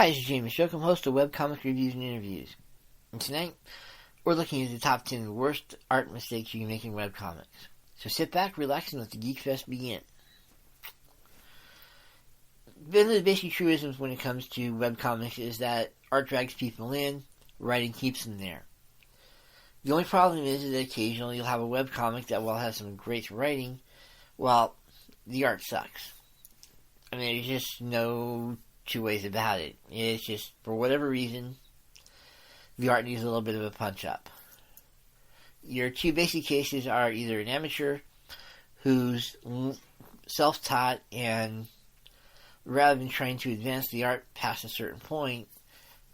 Hi, this is James Jokum, host of Webcomic Reviews and Interviews. And tonight, we're looking at the top 10 worst art mistakes you can make in webcomics. So sit back, relax, and let the Geek Fest begin. One of the basic truisms when it comes to webcomics is that art drags people in, writing keeps them there. The only problem is that occasionally you'll have a webcomic that will have some great writing, while the art sucks. I mean, there's just no two ways about it. It's just, for whatever reason, the art needs a little bit of a punch-up. Your two basic cases are either an amateur who's self-taught and, rather than trying to advance the art past a certain point,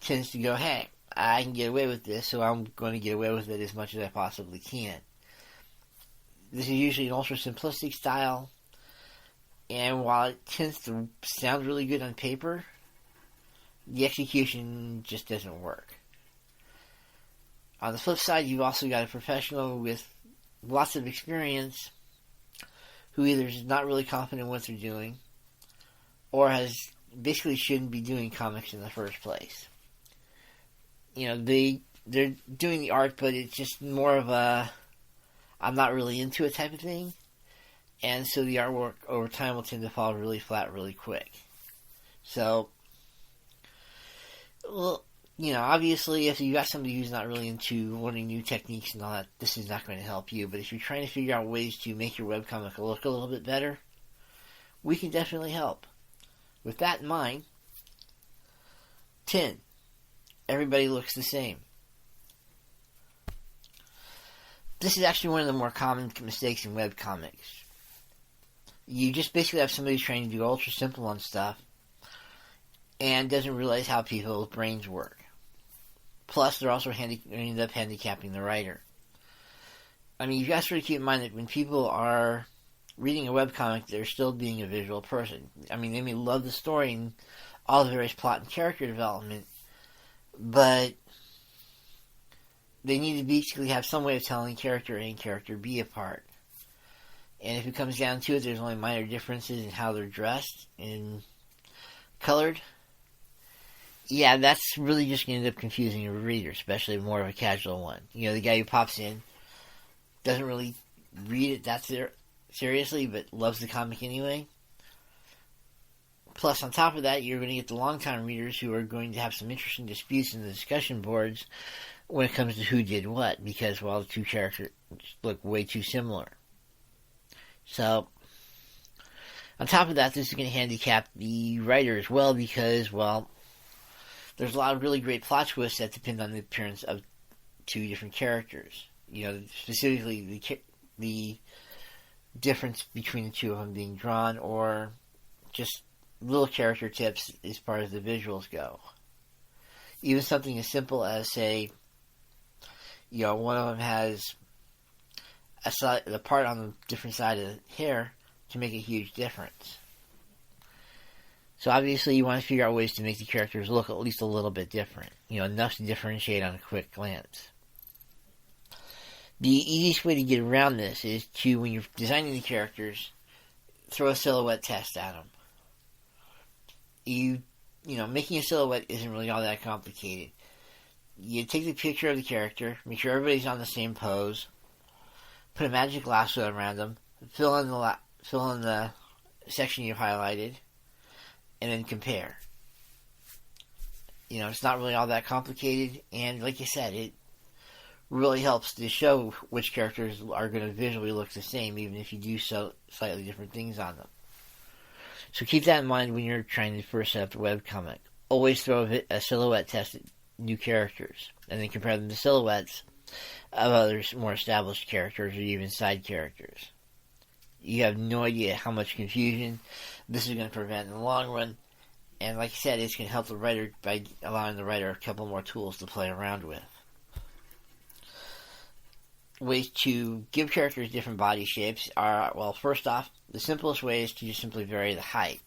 tends to go, hey, I can get away with this, so I'm going to get away with it as much as I possibly can. This is usually an ultra-simplistic style, and while it tends to sound really good on paper, the execution just doesn't work. On the flip side, you've also got a professional with lots of experience who either is not really confident in what they're doing or basically shouldn't be doing comics in the first place. You know, they're doing the art, but it's just more of a I'm not really into it type of thing. And so the artwork over time will tend to fall really flat really quick. So, well, you know, obviously if you got somebody who's not really into learning new techniques and all that, this is not going to help you. But if you're trying to figure out ways to make your webcomic look a little bit better, we can definitely help. With that in mind, 10. Everybody looks the same. This is actually one of the more common mistakes in webcomics. You just basically have somebody who's trying to do ultra simple on stuff and doesn't realize how people's brains work. Plus, they're also end up handicapping the writer. I mean, you've got to sort of keep in mind that when people are reading a webcomic, they're still being a visual person. I mean, they may love the story and all the various plot and character development, but they need to basically have some way of telling character A and character B apart. And if it comes down to it, there's only minor differences in how they're dressed and colored. Yeah, that's really just going to end up confusing a reader, especially more of a casual one. You know, the guy who pops in doesn't really read it that seriously, but loves the comic anyway. Plus, on top of that, you're going to get the long-time readers who are going to have some interesting disputes in the discussion boards when it comes to who did what, because, well, the two characters look way too similar. So, on top of that, this is going to handicap the writer as well because, well, there's a lot of really great plot twists that depend on the appearance of two different characters. You know, specifically the difference between the two of them being drawn or just little character tips as far as the visuals go. Even something as simple as, say, you know, one of them has the part on the different side of the hair to make a huge difference. So obviously you want to figure out ways to make the characters look at least a little bit different. You know, enough to differentiate on a quick glance. The easiest way to get around this is to, when you're designing the characters, throw a silhouette test at them. You know, making a silhouette isn't really all that complicated. You take the picture of the character, make sure everybody's on the same pose, put a magic lasso around them, fill in the section you've highlighted, and then compare. You know, it's not really all that complicated, and like I said, it really helps to show which characters are going to visually look the same, even if you do slightly different things on them. So keep that in mind when you're trying to first set up the webcomic. Always throw a silhouette test at new characters, and then compare them to silhouettes of other more established characters or even side characters. You have no idea how much confusion this is going to prevent in the long run, and like I said, it's going to help the writer by allowing the writer a couple more tools to play around with. Ways to give characters different body shapes are, well, first off, the simplest way is to just simply vary the height.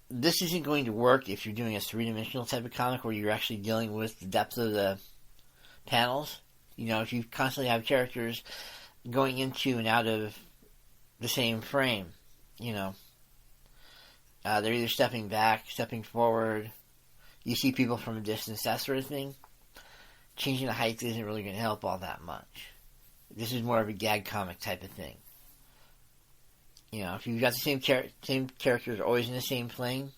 This isn't going to work if you're doing a three-dimensional type of comic where you're actually dealing with the depth of the panels. You know, if you constantly have characters going into and out of the same frame, you know, they're either stepping back, stepping forward, you see people from a distance, that sort of thing, changing the height isn't really going to help all that much. This is more of a gag comic type of thing. You know, if you've got the same characters always in the same plane,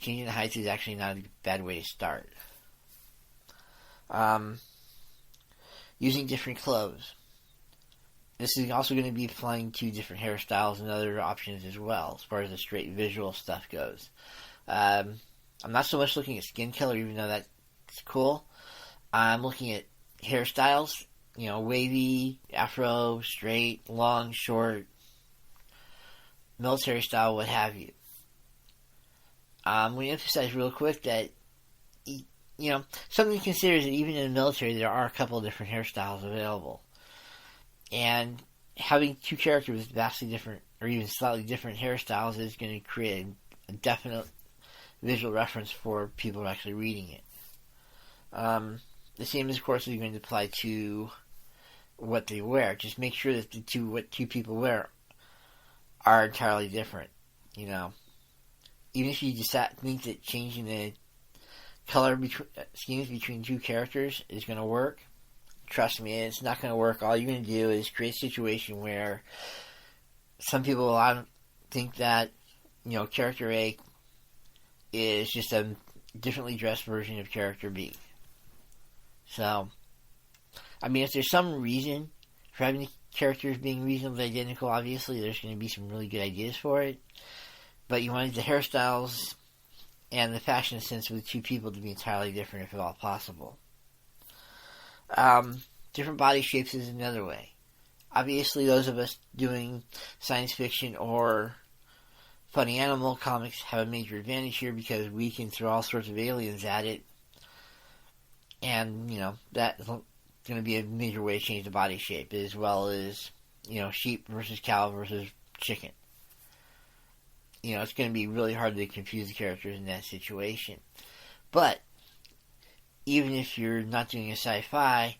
changing the height is actually not a bad way to start. Using different clothes. This is also going to be applying to different hairstyles and other options as well, as far as the straight visual stuff goes. I'm not so much looking at skin color, even though that's cool. I'm looking at hairstyles, you know, wavy, afro, straight, long, short, military style, what have you. We emphasize real quick that, you know, something to consider is that even in the military, there are a couple of different hairstyles available. And having two characters with vastly different, or even slightly different hairstyles is going to create a definite visual reference for people actually reading it. The same, of course, is going to apply to what they wear. Just make sure that what two people wear are entirely different. You know, even if you think that changing the color schemes between two characters is going to work, trust me, it's not going to work. All you're going to do is create a situation where some people will think that, you know, character A is just a differently dressed version of character B. So, I mean, if there's some reason for having the characters being reasonably identical, obviously there's going to be some really good ideas for it. But you wanted the hairstyles and the fashion sense of the two people to be entirely different if at all possible. Different body shapes is another way. Obviously, those of us doing science fiction or funny animal comics have a major advantage here because we can throw all sorts of aliens at it. And, you know, that's going to be a major way to change the body shape, as well as, you know, sheep versus cow versus chicken. You know, it's going to be really hard to confuse the characters in that situation. But even if you're not doing a sci-fi,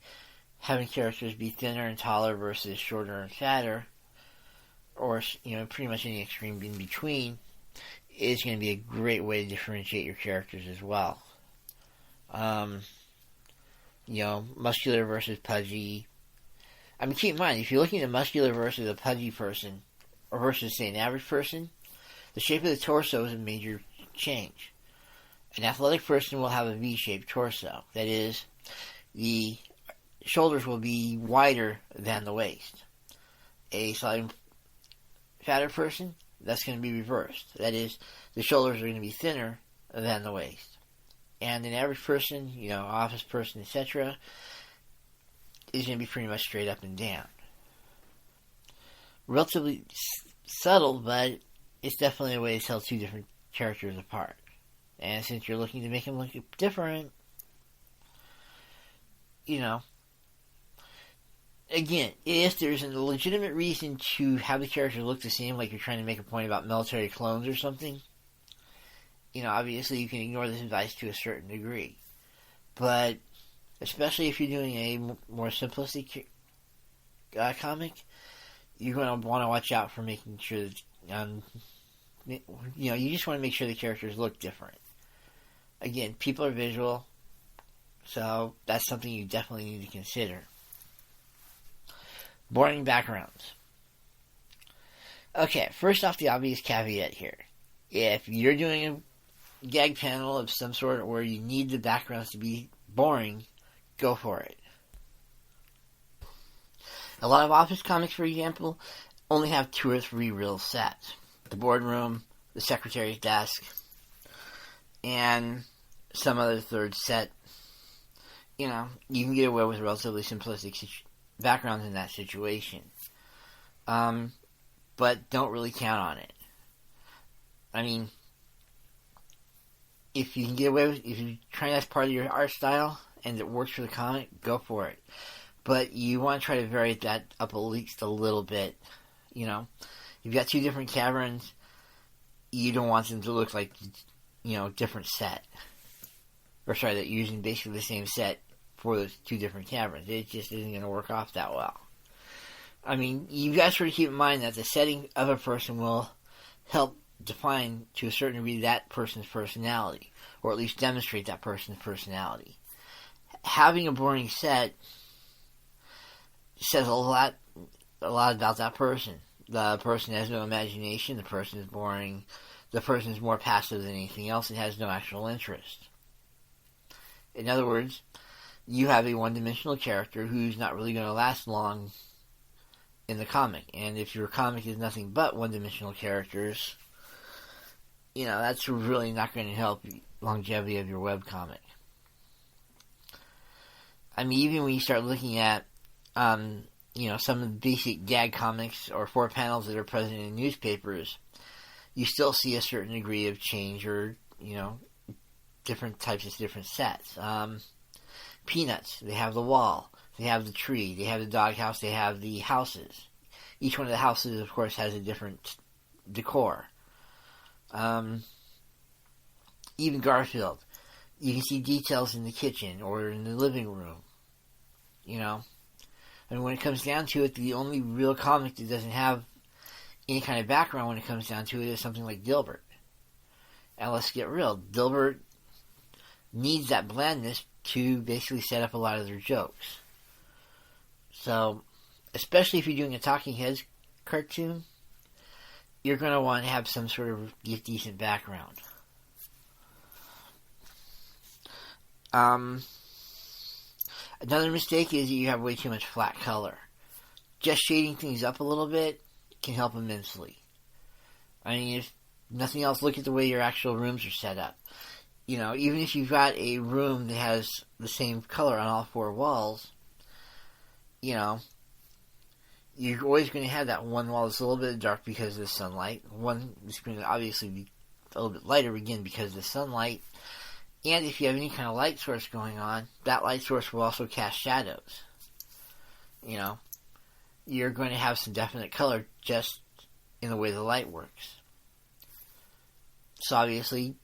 having characters be thinner and taller versus shorter and fatter, or, you know, pretty much any extreme in between, is going to be a great way to differentiate your characters as well. You know, muscular versus pudgy. I mean, keep in mind, if you're looking at muscular versus a pudgy person, or versus, say, an average person, the shape of the torso is a major change. An athletic person will have a V-shaped torso. That is, the shoulders will be wider than the waist. A slightly fatter person, that's going to be reversed. That is, the shoulders are going to be thinner than the waist. And an average person, you know, office person, etc., is going to be pretty much straight up and down. Relatively subtle, but it's definitely a way to tell two different characters apart. And since you're looking to make them look different, you know, again, if there's a legitimate reason to have the characters look the same, like you're trying to make a point about military clones or something, you know, obviously you can ignore this advice to a certain degree. But, especially if you're doing a more simplistic comic, you're going to want to watch out for making sure that, you know, you just want to make sure the characters look different. Again, people are visual, so that's something you definitely need to consider. Boring backgrounds. Okay, first off, the obvious caveat here. If you're doing a gag panel of some sort where you need the backgrounds to be boring, go for it. A lot of office comics, for example, only have 2 or 3 real sets. The boardroom, the secretary's desk, and some other third set. You know, you can get away with relatively simplistic backgrounds in that situation. But don't really count on it. I mean, if you can get away with, if you try that's part of your art style and it works for the comic, go for it. But you want to try to vary that up at least a little bit. You know, you've got 2 different caverns. You don't want them to look like, you know, different set. Or sorry, that you're using basically the same set for those 2 different caverns. It just isn't going to work off that well. I mean, you guys sort of keep in mind that the setting of a person will help define to a certain degree that person's personality, or at least demonstrate that person's personality. Having a boring set says a lot about that person. The person has no imagination, the person is boring, the person is more passive than anything else and has no actual interest. In other words, you have a one-dimensional character who's not really going to last long in the comic. And if your comic is nothing but one-dimensional characters, that's really not going to help the longevity of your webcomic. I mean, even when you start looking at, some of the basic gag comics or 4 panels that are present in newspapers, you still see a certain degree of change or, different types of different sets. Peanuts, they have the wall, they have the tree, they have the doghouse, they have the houses. Each one of the houses, of course, has a different decor. Even Garfield, you can see details in the kitchen or in the living room, And when it comes down to it, the only real comic that doesn't have any kind of background when it comes down to it is something like Dilbert. And let's get real, Dilbert needs that blandness to basically set up a lot of their jokes. So, especially if you're doing a Talking Heads cartoon, you're going to want to have some sort of decent background. Another mistake is that you have way too much flat color. Just shading things up a little bit can help immensely. I mean, if nothing else, look at the way your actual rooms are set up. Even if you've got a room that has the same color on all 4 walls, you're always going to have that one wall that's a little bit dark because of the sunlight. One is going to obviously be a little bit lighter again because of the sunlight. And if you have any kind of light source going on, that light source will also cast shadows. You're going to have some definite color just in the way the light works. So obviously,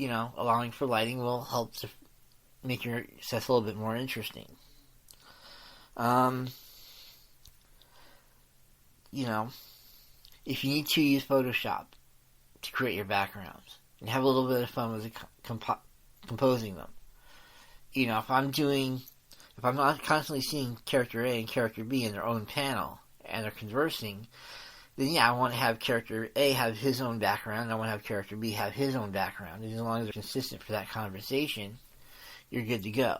allowing for lighting will help to make your sets a little bit more interesting. If you need to, use Photoshop to create your backgrounds and have a little bit of fun with composing them. If I'm not constantly seeing character A and character B in their own panel and they're conversing, then I want to have character A have his own background, and I want to have character B have his own background. And as long as they're consistent for that conversation, you're good to go.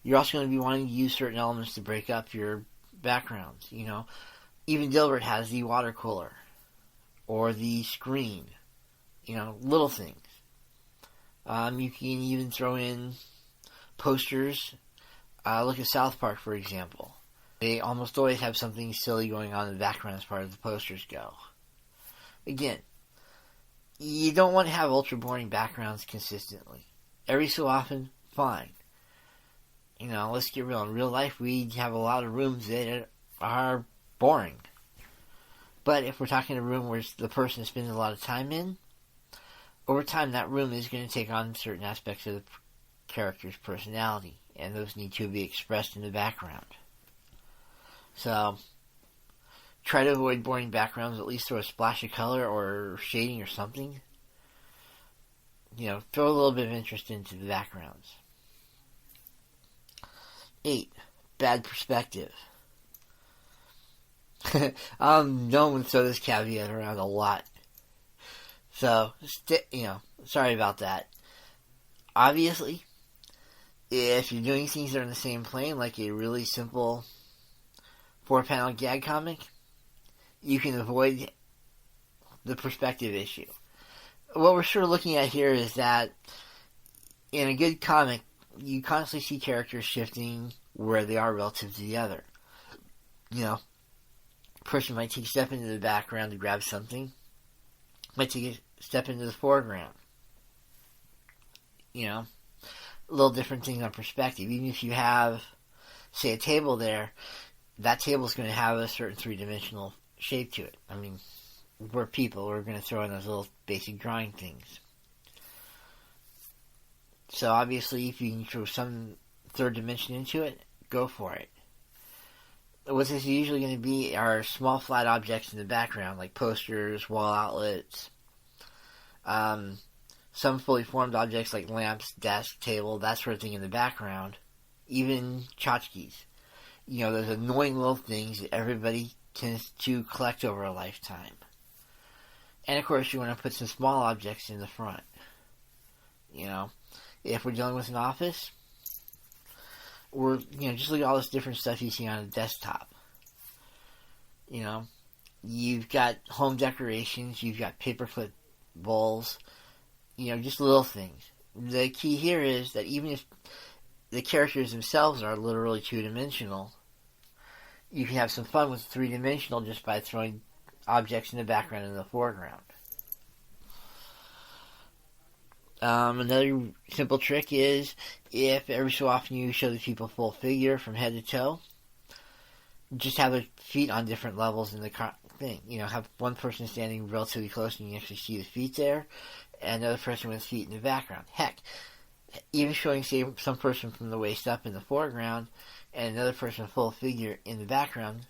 You're also going to be wanting to use certain elements to break up your backgrounds. Even Dilbert has the water cooler or the screen. Little things. You can even throw in posters. Look at South Park, for example. They almost always have something silly going on in the background as far as the posters go. Again, you don't want to have ultra boring backgrounds consistently. Every so often, fine. Let's get real. In real life, we have a lot of rooms that are boring. But if we're talking a room where the person spends a lot of time in, over time that room is going to take on certain aspects of the character's personality, and those need to be expressed in the background. So, try to avoid boring backgrounds, at least throw a splash of color or shading or something. Throw a little bit of interest into the backgrounds. 8. Bad perspective. I'm known to throw this caveat around a lot. So, sorry about that. Obviously, if you're doing things that are in the same plane, like a really simple 4-panel gag comic, you can avoid the perspective issue. What we're sort of looking at here is that in a good comic, you constantly see characters shifting where they are relative to the other. A person might take a step into the background to grab something, might take a step into the foreground. A little different thing on perspective. Even if you have, say, a table there, that table is going to have a certain 3-dimensional shape to it. I mean, we're people. We're going to throw in those little basic drawing things. So obviously, if you can throw some third dimension into it, go for it. what this is usually going to be are small flat objects in the background, like posters, wall outlets, some fully formed objects like lamps, desk, table, that sort of thing in the background, even tchotchkes. Those annoying little things that everybody tends to collect over a lifetime. And of course, you want to put some small objects in the front. If we're dealing with an office, or just look at all this different stuff you see on a desktop. You've got home decorations, you've got paperclip bowls, just little things. The key here is that even if the characters themselves are literally two-dimensional, you can have some fun with three-dimensional just by throwing objects in the background and the foreground. Another simple trick is, if every so often you show the people full figure from head to toe, just have their feet on different levels in the thing. Have one person standing relatively close and you can actually see the feet there, and another person with feet in the background. Heck, even showing, say, some person from the waist up in the foreground and another person full figure in the background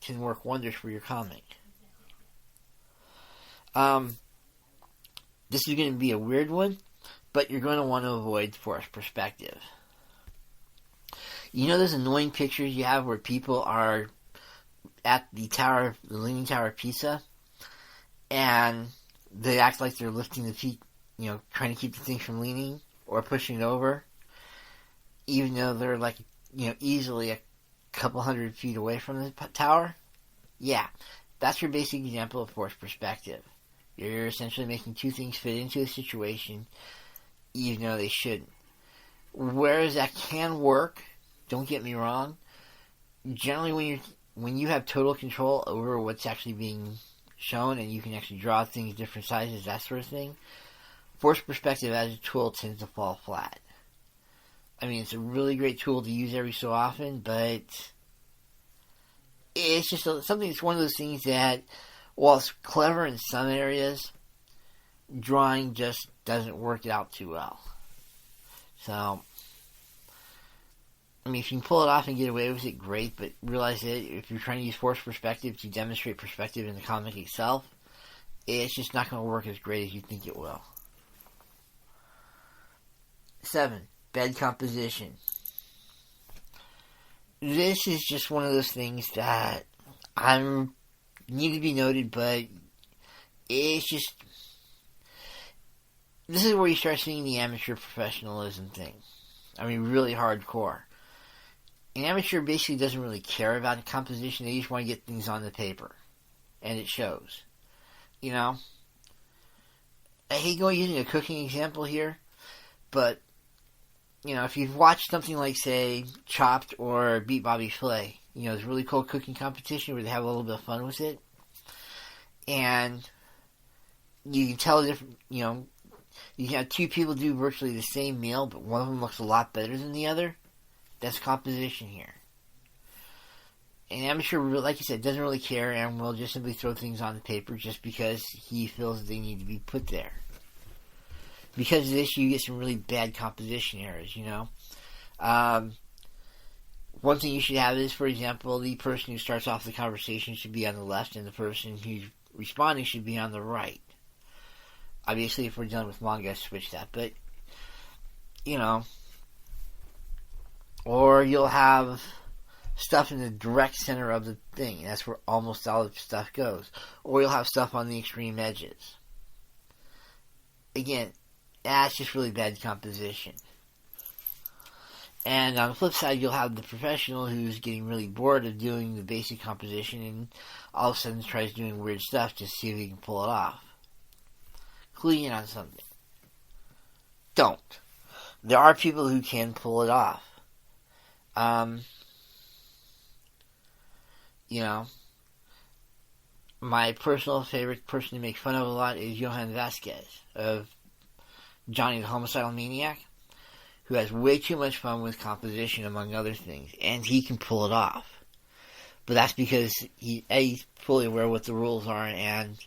can work wonders for your comic. This is going to be a weird one, but you're going to want to avoid forced perspective. Those annoying pictures you have where people are at the Leaning Tower of Pisa, and they act like they're lifting the feet, trying to keep the thing from leaning or pushing it over, even though they're easily a couple hundred feet away from the tower? Yeah, that's your basic example of forced perspective. You're essentially making two things fit into a situation, even though they shouldn't. Whereas that can work, don't get me wrong, generally when you have total control over what's actually being shown and you can actually draw things different sizes, that sort of thing, forced perspective as a tool tends to fall flat. I mean, it's a really great tool to use every so often, but it's just something that's one of those things that, while it's clever in some areas, drawing just doesn't work it out too well. So, I mean, if you can pull it off and get away with it, great, but realize that if you're trying to use forced perspective to demonstrate perspective in the comic itself, it's just not going to work as great as you think it will. 7. Bed composition. This is just one of those things that need to be noted, but it's just, this is where you start seeing the amateur professionalism thing. I mean, really hardcore. An amateur basically doesn't really care about the composition, they just want to get things on the paper. And it shows. I hate using a cooking example here, but, if you've watched something like, say, Chopped or Beat Bobby Flay, it's a really cool cooking competition where they have a little bit of fun with it. And you can tell different, you can have two people do virtually the same meal, but one of them looks a lot better than the other. That's composition here. An amateur, like you said, doesn't really care and will just simply throw things on the paper just because he feels they need to be put there. Because of this, you get some really bad composition errors, One thing you should have is, for example, the person who starts off the conversation should be on the left and the person who's responding should be on the right. Obviously, if we're dealing with manga, switch that, but, or you'll have stuff in the direct center of the thing, and that's where almost all the stuff goes. Or you'll have stuff on the extreme edges. Again, that's just really bad composition. And on the flip side, you'll have the professional who's getting really bored of doing the basic composition and all of a sudden tries doing weird stuff to see if he can pull it off. Clue in on something. Don't. There are people who can pull it off. My personal favorite person to make fun of a lot is Johan Vasquez of Johnny the Homicidal Maniac, who has way too much fun with composition, among other things, and he can pull it off. But that's because he's fully aware of what the rules are, and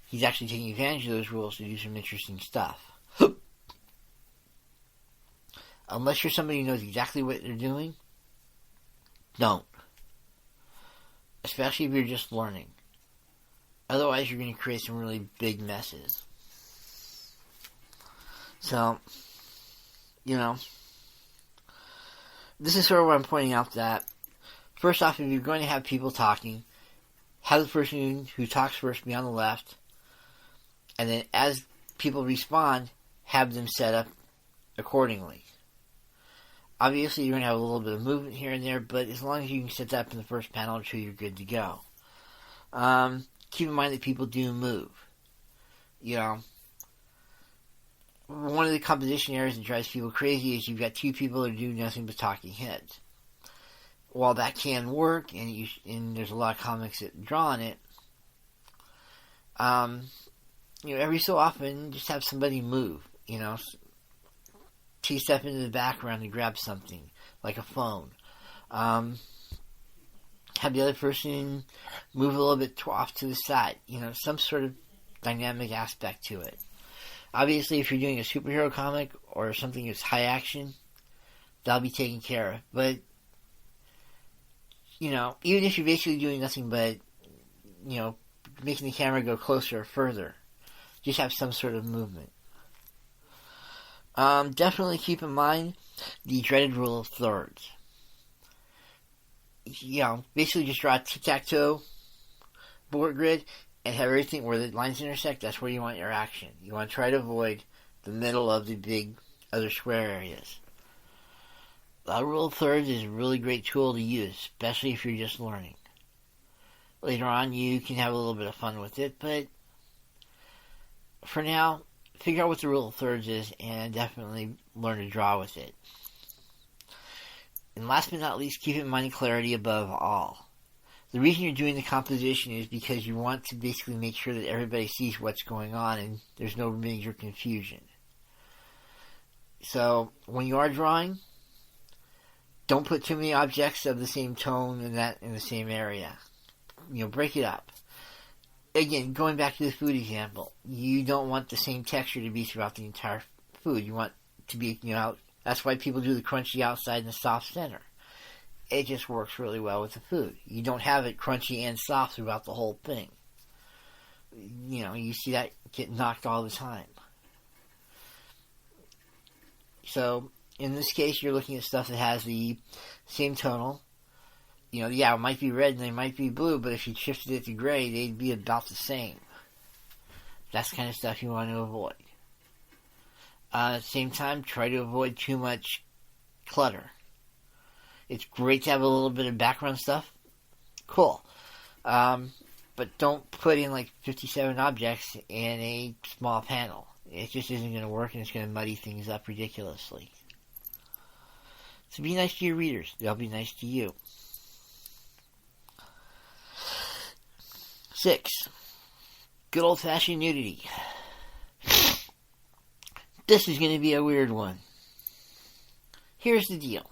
he's actually taking advantage of those rules to do some interesting stuff. Unless you're somebody who knows exactly what they're doing, don't. especially if you're just learning. Otherwise, you're going to create some really big messes. So, this is sort of what I'm pointing out, that first off, if you're going to have people talking, have the person who talks first be on the left, and then as people respond, have them set up accordingly. Obviously, you're going to have a little bit of movement here and there, but as long as you can set that up in the first panel or two, you're good to go. Keep in mind that people do move. One of the composition errors that drives people crazy is you've got two people that do nothing but talking heads. While that can work, and there's a lot of comics that draw on it, every so often, just have somebody move, step into the background and grab something, like a phone. Have the other person move a little bit off to the side, some sort of dynamic aspect to it. Obviously, if you're doing a superhero comic or something that's high action, that'll be taken care of. But, even if you're basically doing nothing but, making the camera go closer or further, just have some sort of movement. Definitely keep in mind the dreaded rule of thirds. Basically just draw a tic-tac-toe board grid and have everything where the lines intersect. That's where you want your action. You want to try to avoid the middle of the big other square areas. The rule of thirds is a really great tool to use, especially if you're just learning. Later on, you can have a little bit of fun with it, but for now, figure out what the rule of thirds is and definitely learn to draw with it. And last but not least, keep in mind clarity above all. The reason you're doing the composition is because you want to basically make sure that everybody sees what's going on and there's no major confusion. So, when you are drawing, don't put too many objects of the same tone in the same area. Break it up. Again, going back to the food example, you don't want the same texture to be throughout the entire food. You want to be, that's why people do the crunchy outside and the soft center. It just works really well with the food. You don't have it crunchy and soft throughout the whole thing. You see that get knocked all the time. So, in this case, you're looking at stuff that has the same tonal. It might be red and they might be blue, but if you shifted it to gray, they'd be about the same. That's the kind of stuff you want to avoid. At the same time, try to avoid too much clutter. It's great to have a little bit of background stuff. Cool. But don't put in like 57 objects in a small panel. It just isn't going to work, and it's going to muddy things up ridiculously. So be nice to your readers. They'll be nice to you. 6. Good old-fashioned nudity. This is going to be a weird one. Here's the deal.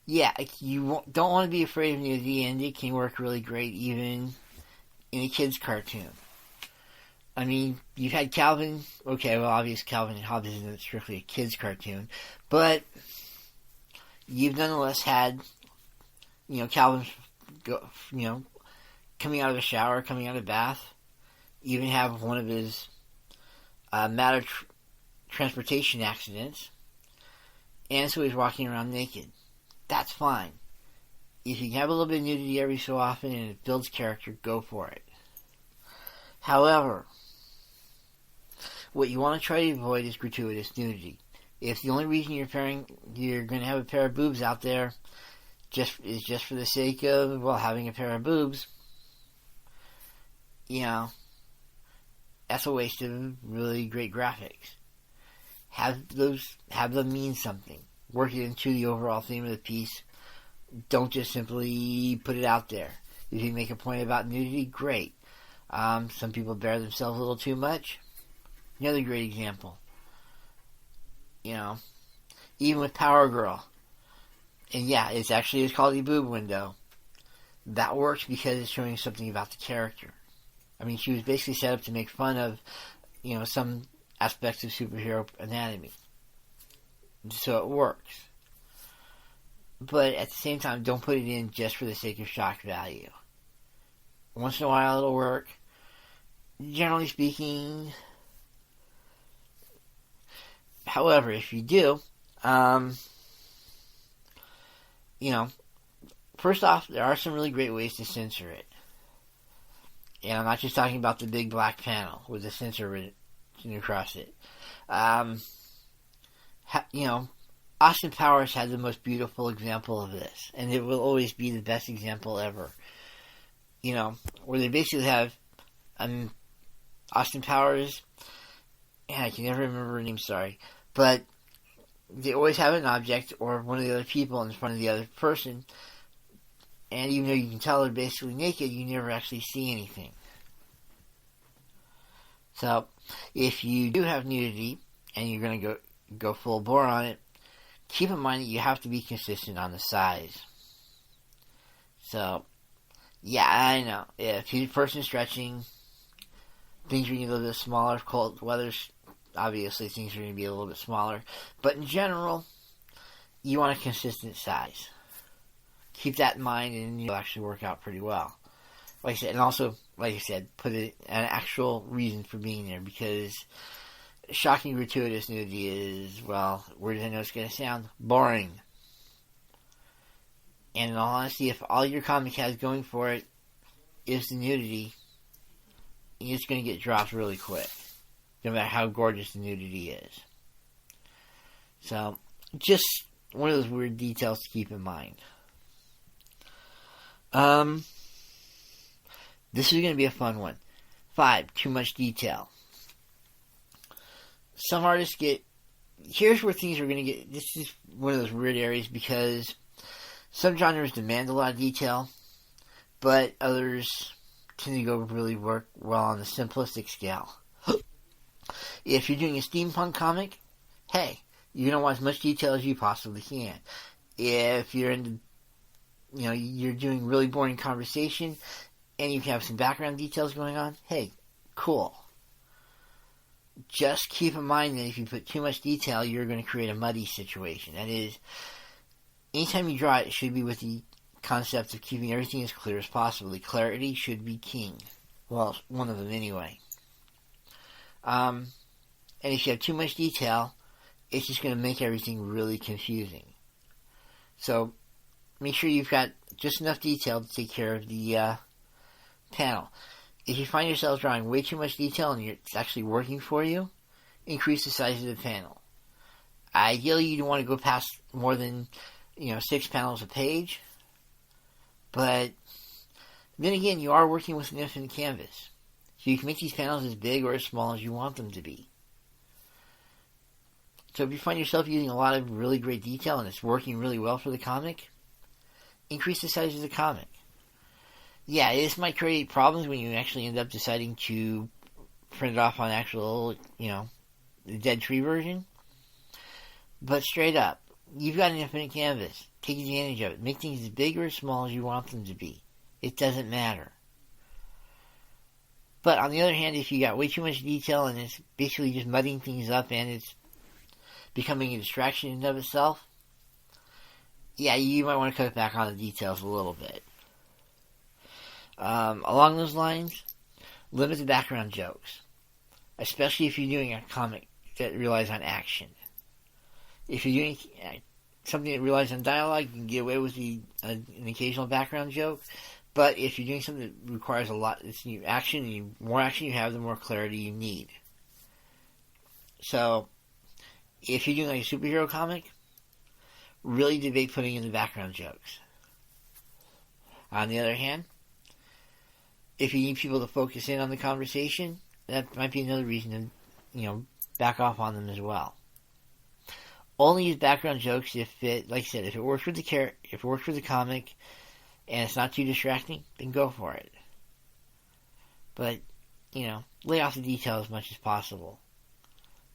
Yeah, you don't want to be afraid of nudity, and it can work really great even in a kid's cartoon. I mean, you've had Calvin. Okay, well, obviously Calvin and Hobbes isn't strictly a kid's cartoon, but you've nonetheless had, Calvin, coming out of the shower, coming out of the bath. You even have one of his matter transportation accidents, and so he's walking around naked. That's fine. If you can have a little bit of nudity every so often and it builds character, go for it. However, what you want to try to avoid is gratuitous nudity. If the only reason you're going to have a pair of boobs out there is just for the sake of, having a pair of boobs, that's a waste of really great graphics. Have them mean something. Work it into the overall theme of the piece. Don't just simply put it out there. If you make a point about nudity, great. Some people bear themselves a little too much. Another great example. Even with Power Girl. And it's called the boob window. That works because it's showing something about the character. I mean, she was basically set up to make fun of, some aspects of superhero anatomy. So it works. But at the same time, don't put it in just for the sake of shock value. Once in a while it'll work. Generally speaking, however, if you do, first off, there are some really great ways to censor it. And I'm not just talking about the big black panel with the censor written across it. Austin Powers had the most beautiful example of this, and it will always be the best example ever. Where they basically have Austin Powers, and I can never remember her name, sorry, but they always have an object or one of the other people in front of the other person, and even though you can tell they're basically naked, you never actually see anything. So, if you do have nudity, and you're going to go full bore on it, keep in mind that you have to be consistent on the size. So, yeah, I know. If you're person stretching, things are going to be a little bit smaller. Cold weather, obviously, things are going to be a little bit smaller. But in general, you want a consistent size. Keep that in mind, and you'll actually work out pretty well. Like I said, and also, like I said, put an actual reason for being there, because shocking gratuitous nudity is, well, weird as I know it's going to sound, boring. And in all honesty, if all your comic has going for it is the nudity, it's going to get dropped really quick, no matter how gorgeous the nudity is. So, just one of those weird details to keep in mind. This is going to be a fun one. 5, too much detail. Some artists here's where things are going to get, this is one of those weird areas, because some genres demand a lot of detail, but others tend to work well on the simplistic scale. If you're doing a steampunk comic, hey, you're going to want as much detail as you possibly can. If you're into, you're doing really boring conversation, and you can have some background details going on, hey, cool. Just keep in mind that if you put too much detail, you're going to create a muddy situation. That is, anytime you draw it, it should be with the concept of keeping everything as clear as possible. The clarity should be king. Well, one of them anyway. And if you have too much detail, it's just going to make everything really confusing. So, make sure you've got just enough detail to take care of the panel. If you find yourself drawing way too much detail and it's actually working for you, increase the size of the panel. Ideally, you don't want to go past more than 6 panels a page, but then again, you are working with an infinite canvas, so you can make these panels as big or as small as you want them to be. So if you find yourself using a lot of really great detail and it's working really well for the comic, increase the size of the comic. Yeah, this might create problems when you actually end up deciding to print it off on actual, the dead tree version. But straight up, you've got an infinite canvas. Take advantage of it. Make things as big or as small as you want them to be. It doesn't matter. But on the other hand, if you got way too much detail and it's basically just mudding things up and it's becoming a distraction in and of itself, yeah, you might want to cut back on the details a little bit. Along those lines, limit the background jokes, especially if you're doing a comic that relies on action. If you're doing something that relies on dialogue, you can get away with an occasional background joke, but if you're doing something that requires a lot, it's action, and the more action you have, the more clarity you need. So, if you're doing like a superhero comic, really debate putting in the background jokes. On the other hand, if you need people to focus in on the conversation, that might be another reason to, back off on them as well. Only use background jokes if it, like I said, if it works with if it works with the comic, and it's not too distracting, then go for it. But, lay off the detail as much as possible.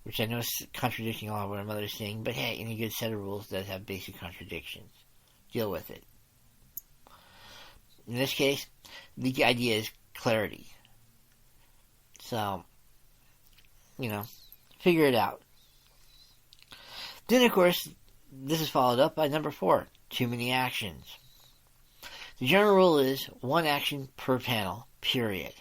Which I know is contradicting a lot of what my mother's saying, but hey, any good set of rules does have basic contradictions. Deal with it. In this case, the idea is clarity. So, figure it out. Then, of course, this is followed up by number 4, too many actions. The general rule is 1 action per panel, Period.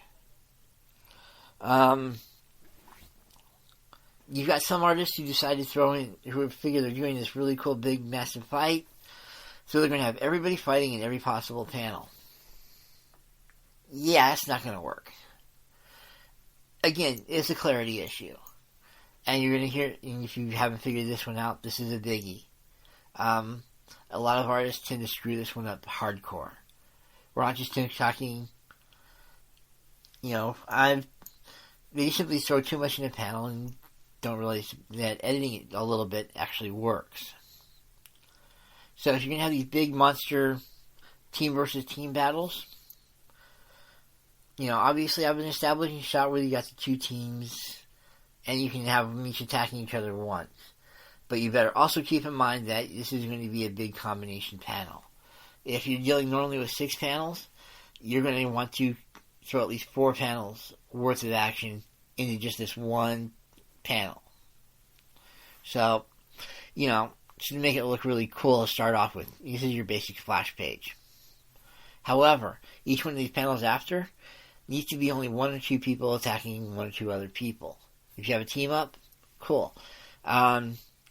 You've got some artists who decide to who figure they're doing this really cool, big, massive fight, so they're going to have everybody fighting in every possible panel. Yeah, that's not going to work. Again, it's a clarity issue. And you're going to hear, if you haven't figured this one out, this is a biggie. A lot of artists tend to screw this one up hardcore. We're not just talking, they simply throw too much in a panel and don't realize that editing it a little bit actually works. So if you're going to have these big monster team versus team battles, obviously I've been establishing a shot where you got the two teams and you can have them each attacking each other once. But you better also keep in mind that this is going to be a big combination panel. If you're dealing normally with 6 panels, you're going to want to throw at least 4 panels worth of action into just this one panel. So, to make it look really cool to start off with, this is your basic splash page. However, each one of these panels after needs to be only 1 or 2 people attacking 1 or 2 other people. If you have a team up, cool.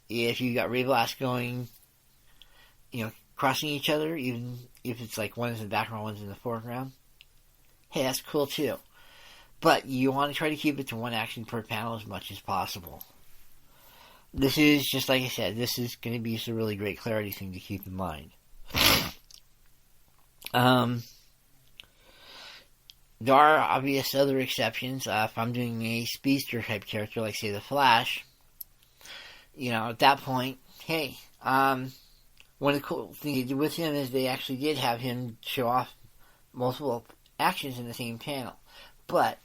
If you got Ray Blast going, crossing each other, even if it's like one's in the background, one's in the foreground, hey, that's cool too. But you want to try to keep it to 1 action per panel as much as possible. This is, just like I said, this is going to be just a really great clarity thing to keep in mind. There are obvious other exceptions. If I'm doing a speedster type character, like say the Flash, at that point, hey, one of the cool things they did with him is they actually did have him show off multiple actions in the same panel. But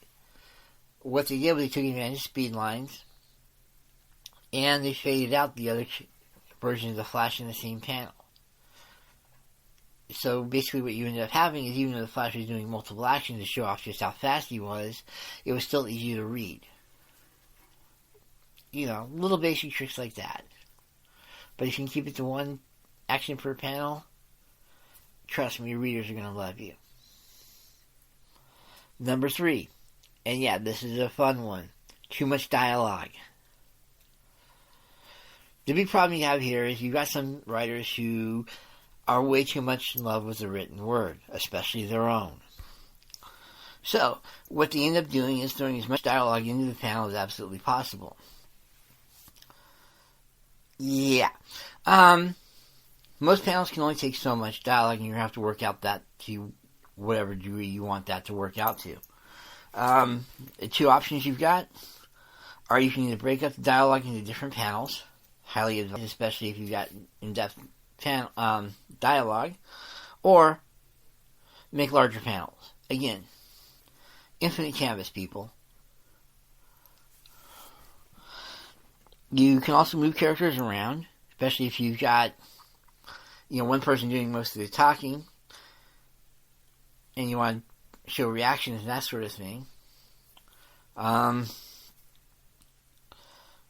what they did was they took advantage of speed lines and they faded out the other versions of the Flash in the same panel. So basically what you ended up having is, even though the Flash was doing multiple actions to show off just how fast he was, it was still easy to read. Little basic tricks like that. But if you can keep it to 1 action per panel, trust me, your readers are going to love you. Number 3, and yeah, this is a fun one, too much dialogue. The big problem you have here is you've got some writers who are way too much in love with the written word, especially their own. So, what they end up doing is throwing as much dialogue into the panel as absolutely possible. Yeah. Most panels can only take so much dialogue, and you have to work out that to whatever degree you want that to work out to. The 2 options you've got are you can either break up the dialogue into different panels, highly advised, especially if you've got in-depth dialogue, or make larger panels. Again, infinite canvas, people. You can also move characters around, especially if you've got, one person doing most of the talking, and you want to show reactions and that sort of thing.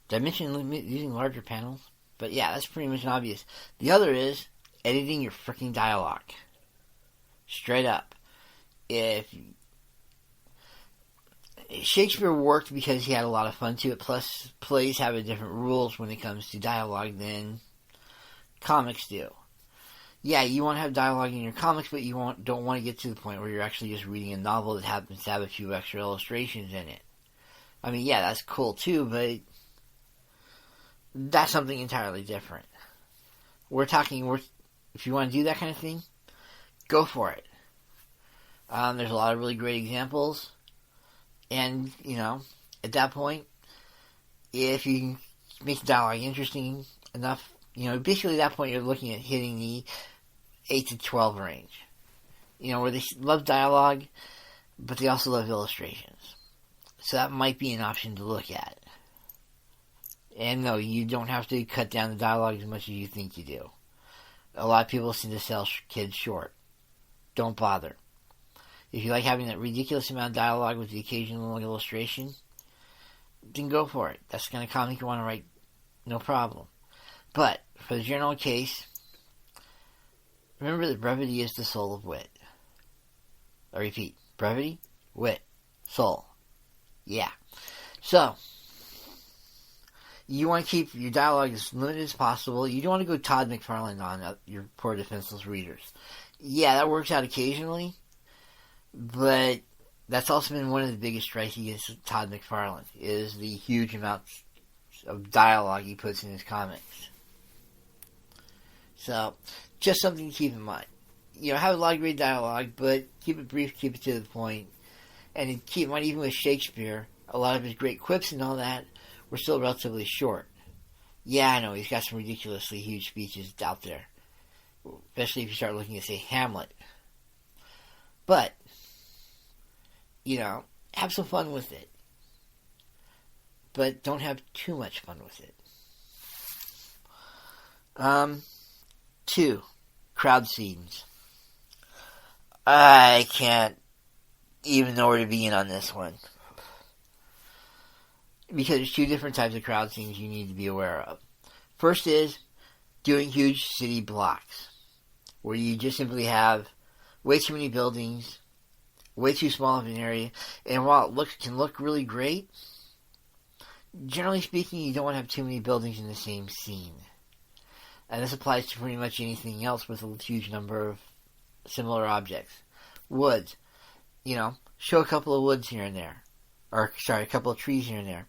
Did I mention using larger panels? But yeah, that's pretty much obvious. The other is editing your freaking dialogue. Straight up. If Shakespeare worked because he had a lot of fun to it, plus plays have a different rules when it comes to dialogue than comics do. Yeah, you want to have dialogue in your comics, but you don't want to get to the point where you're actually just reading a novel that happens to have a few extra illustrations in it. I mean, yeah, that's cool too, but that's something entirely different. If you want to do that kind of thing, go for it. There's a lot of really great examples. And, at that point, if you can make the dialogue interesting enough, basically at that point you're looking at hitting the 8 to 12 range. Where they love dialogue, but they also love illustrations. So that might be an option to look at. And no, you don't have to cut down the dialogue as much as you think you do. A lot of people seem to sell kids short. Don't bother. If you like having that ridiculous amount of dialogue with the occasional illustration, then go for it. That's the kind of comic you want to write, no problem. But, for the general case, remember that brevity is the soul of wit. I repeat, brevity wit, soul. Yeah. So, you want to keep your dialogue as limited as possible. You don't want to go Todd McFarlane on your poor defenseless readers. Yeah, that works out occasionally, but that's also been one of the biggest strikes against Todd McFarlane, is the huge amounts of dialogue he puts in his comics. So, just something to keep in mind. Have a lot of great dialogue, but keep it brief, keep it to the point. And keep in mind, even with Shakespeare, a lot of his great quips and all that were still relatively short. Yeah, I know, he's got some ridiculously huge speeches out there. Especially if you start looking at, say, Hamlet. But, have some fun with it. But don't have too much fun with it. 2. Crowd scenes. I can't even know where to begin on this one. Because there's 2 different types of crowd scenes you need to be aware of. First is doing huge city blocks, where you just simply have way too many buildings, way too small of an area, and while it can look really great, generally speaking, you don't want to have too many buildings in the same scene. And this applies to pretty much anything else with a huge number of similar objects. Woods. Show a couple of woods here and there. A couple of trees here and there.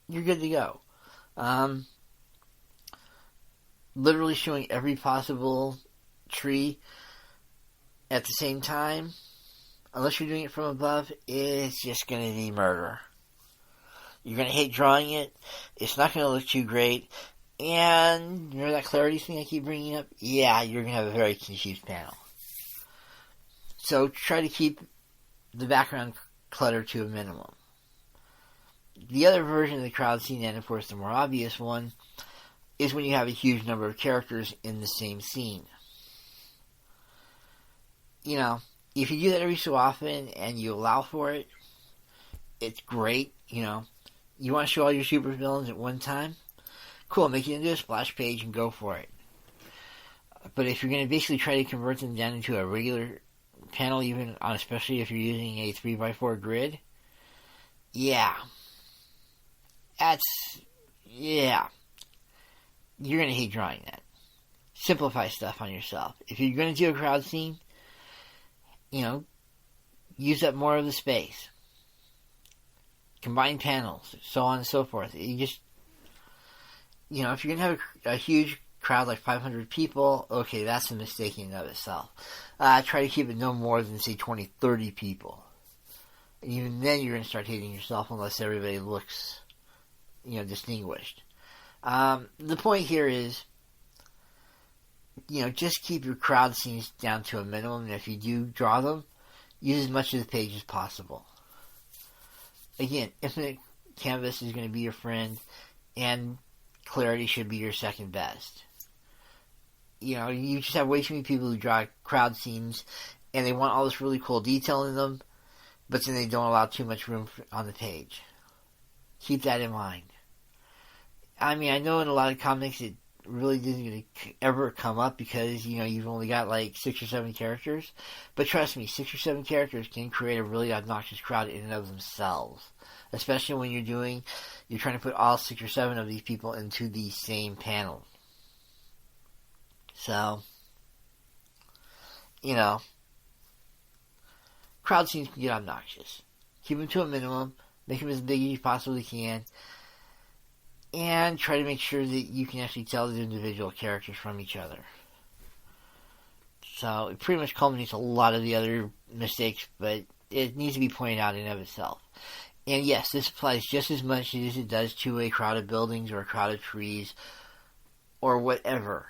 You're good to go. Literally showing every possible tree at the same time, unless you're doing it from above, it's just going to be murder. You're going to hate drawing it. It's not going to look too great. And, that clarity thing I keep bringing up? Yeah, you're going to have a very confused panel. So try to keep the background clutter to a minimum. The other version of the crowd scene, and of course the more obvious one, is when you have a huge number of characters in the same scene. If you do that every so often and you allow for it, it's great. You want to show all your supervillains at one time? Cool, make it into a splash page and go for it. But if you're going to basically try to convert them down into a regular panel, especially if you're using a 3x4 grid, yeah. You're going to hate drawing that. Simplify stuff on yourself. If you're going to do a crowd scene, use up more of the space. Combine panels, so on and so forth. If you're going to have a huge crowd like 500 people, okay, that's a mistake in and of itself. Try to keep it no more than, say, 20, 30 people. And even then you're going to start hating yourself unless everybody looks, distinguished. The point here is, just keep your crowd scenes down to a minimum, and if you do draw them, use as much of the page as possible. Again, infinite canvas is going to be your friend, and clarity should be your second best. You just have way too many people who draw crowd scenes, and they want all this really cool detail in them, but then they don't allow too much room on the page. Keep that in mind. I know in a lot of comics it really isn't ever come up because, you've only got like 6 or 7 characters. But trust me, 6 or 7 characters can create a really obnoxious crowd in and of themselves. Especially when you're trying to put all 6 or 7 of these people into the same panel. So, crowd scenes can get obnoxious. Keep them to a minimum. Make them as big as you possibly can. And try to make sure that you can actually tell the individual characters from each other. So, it pretty much culminates a lot of the other mistakes, but it needs to be pointed out in and of itself. And yes, this applies just as much as it does to a crowd of buildings or a crowd of trees or whatever.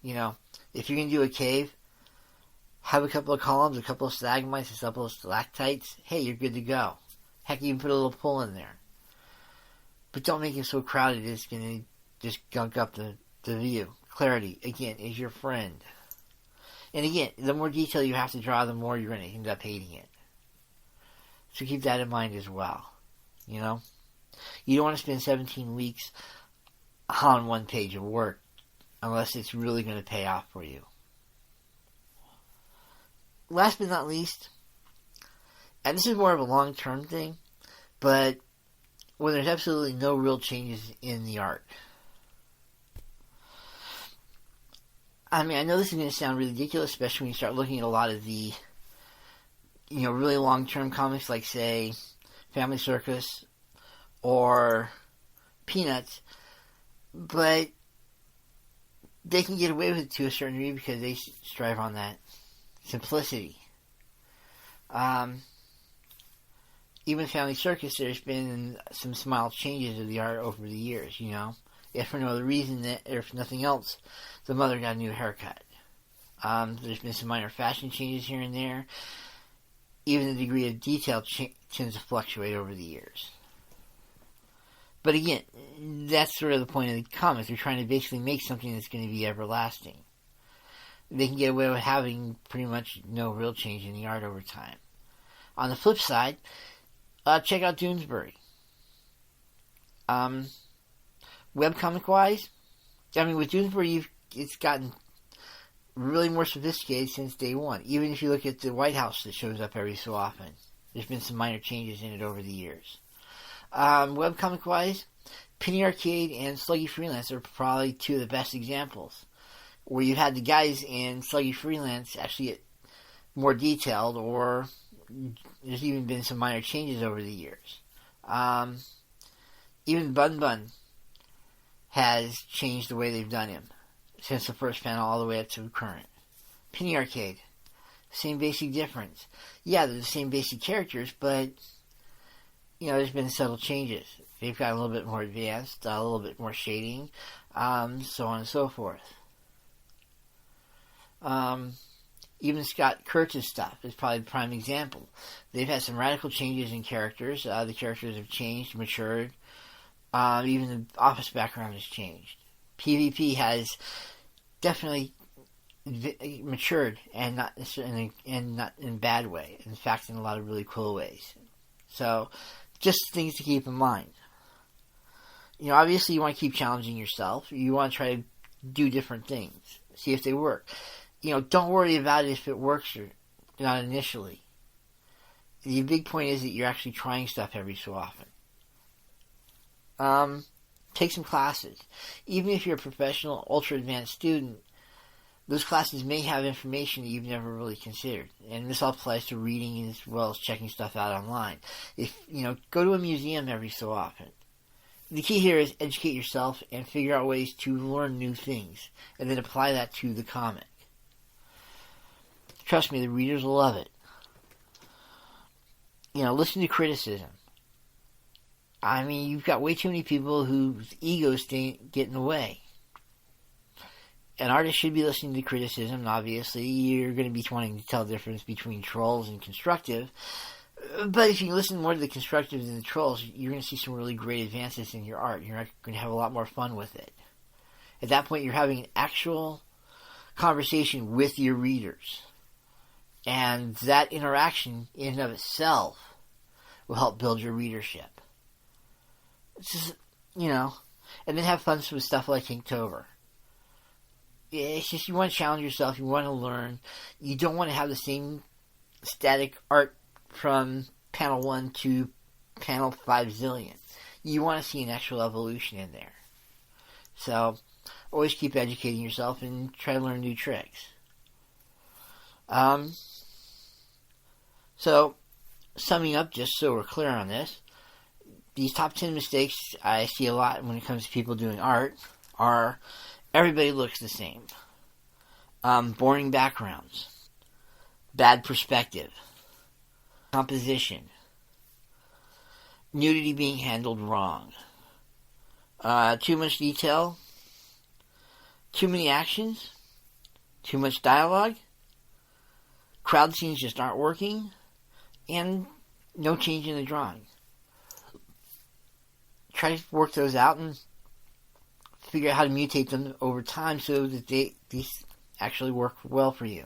If you're going to do a cave, have a couple of columns, a couple of stalagmites, a couple of stalactites. Hey, you're good to go. Heck, you can put a little pool in there. But don't make it so crowded it's going to just gunk up the view. Clarity, again, is your friend. And again, the more detail you have to draw, the more you're going to end up hating it. So keep that in mind as well. You don't want to spend 17 weeks on one page of work unless it's really going to pay off for you. Last but not least, And this is more of a long-term thing, but when there's absolutely no real changes in the art. I mean, I know this is going to sound ridiculous, especially when you start looking at a lot of the, really long-term comics like, say, Family Circus or Peanuts, but they can get away with it to a certain degree because they strive on that simplicity. Even Family Circus, there's been some small changes of the art over the years, If for no other reason, if nothing else, the mother got a new haircut. There's been some minor fashion changes here and there. Even the degree of detail tends to fluctuate over the years. But again, that's sort of the point of the comics. They're trying to basically make something that's going to be everlasting. They can get away with having pretty much no real change in the art over time. On the flip side, check out Doonesbury. Webcomic-wise, with Doonesbury, it's gotten really more sophisticated since day one. Even if you look at the White House that shows up every so often, there's been some minor changes in it over the years. Webcomic-wise, Penny Arcade and Sluggy Freelance are probably two of the best examples, where you've had the guys in Sluggy Freelance actually get more detailed, or there's even been some minor changes over the years. Even Bun Bun has changed the way they've done him since the first panel all the way up to current. Penny Arcade, same basic difference. Yeah, they're the same basic characters, but there's been subtle changes. They've got a little bit more advanced, a little bit more shading, so on and so forth. Even Scott Kurtz's stuff is probably the prime example. They've had some radical changes in characters. The characters have changed, matured. Even the office background has changed. PvP has definitely matured, and not in a bad way. In fact, in a lot of really cool ways. So, just things to keep in mind. Obviously you want to keep challenging yourself. You want to try to do different things. See if they work. Don't worry about it if it works or not initially. The big point is that you're actually trying stuff every so often. Take some classes. Even if you're a professional, ultra-advanced student, those classes may have information that you've never really considered. And this all applies to reading as well as checking stuff out online. Go to a museum every so often. The key here is educate yourself and figure out ways to learn new things, and then apply that to the comic. Trust me, the readers will love it. Listen to criticism. You've got way too many people whose egos get in the way. An artist should be listening to criticism, and obviously you're going to be wanting to tell the difference between trolls and constructive. But if you listen more to the constructive than the trolls, you're going to see some really great advances in your art. You're going to have a lot more fun with it. At that point, you're having an actual conversation with your readers. And that interaction in and of itself will help build your readership. It's just, and then have fun with stuff like Inktober. It's just you want to challenge yourself, you want to learn. You don't want to have the same static art from panel 1 to panel 5 zillion. You want to see an actual evolution in there. So, always keep educating yourself and try to learn new tricks. So, summing up, just so we're clear on this, these top 10 mistakes I see a lot when it comes to people doing art are everybody looks the same. Boring backgrounds. Bad perspective. Composition. Nudity being handled wrong. Too much detail. Too many actions. Too much dialogue. Crowd scenes just aren't working. And no change in the drawing. Try to work those out and figure out how to mutate them over time so that these actually work well for you.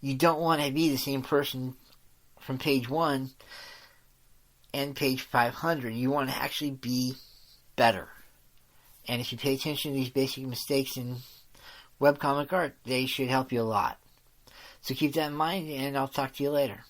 You don't want to be the same person from page 1 and page 500. You want to actually be better. And if you pay attention to these basic mistakes in webcomic art, they should help you a lot. So keep that in mind, and I'll talk to you later.